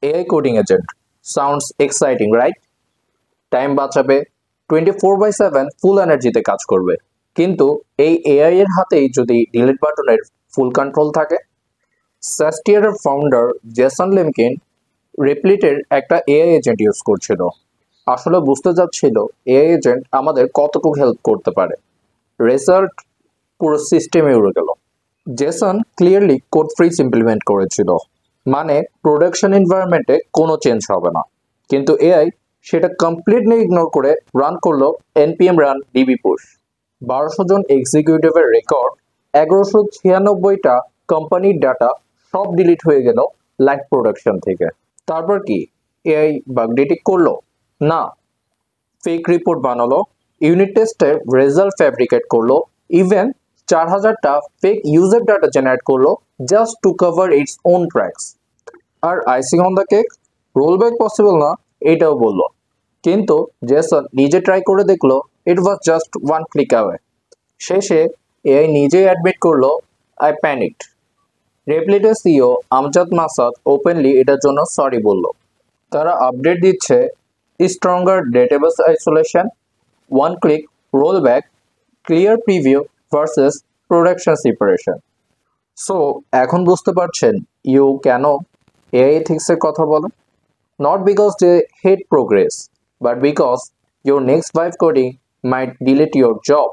AI coding agent. Sounds exciting, right? Time বাঁচাবে, 24/7 ফুল এনার্জিতে কাজ করবে। কিন্তু এই এআই এর হাতেই যদি ডিলিট বাটনের ফুল কন্ট্রোল থাকে। সাস্টিয়ারের ফাউন্ডার জেসন লিমকিন রিপ্লিটের একটা এআই এজেন্ট ইউজ করছিল। আসলে বুঝতে যাচ্ছিল এআই এজেন্ট আমাদের কতটুকু হেল্প করতে পারে। রেজাল্ট, পুরো সিস্টেমে উড়ে গেল। Jason clearly code fridge implement করেছিল, মানে প্রোডাকশন এনভায়রনমেন্টে কোনো চেঞ্জ হবে না। কিন্তু এআই সেটা কমপ্লিটলি ইগনোর করে রান করলো এনপিএম রান ডিবি পুশ। 1200 জন এক্সিকিউটিভের রেকর্ড, 1196টা কোম্পানির ডাটা সব ডিলিট হয়ে গেল লাইভ প্রোডাকশন থেকে। তারপর কি এআই বাগ ডিটেক্ট করলো? না, ফেক রিপোর্ট বানালো, ইউনিট টেস্টের রেজাল্ট ফ্যাব্রিকেট করলো, ইভেন 4000টা ফেক ইউজার ডাটা জেনারেট করলো just to cover its own tracks. আর icing on the cake, roll back possible না এটাও বললো। কিন্তু জেসন নিজে ট্রাই করে দেখলো, it was just one click away. শেষে এআই নিজেই অ্যাডমিট করলো, আই প্যানিকড। রেপ্লিটের সিইও আমজাদ মাসাদ ওপেনলি এটার জন্য সরি বলল। তারা আপডেট দিচ্ছে stronger database isolation, one click rollback, clear preview versus production separation. So এখন বুঝতে পারছেন ইউ কেন এআই এথিক্সের কথা বলে। Not because they hate progress, but because your next vibe coding might delete your job,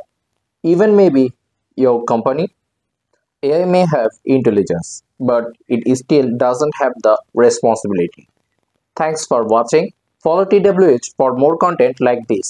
even maybe your company. AI may have intelligence, but it still doesn't have the responsibility. Thanks for watching. Follow TWH for more content like this.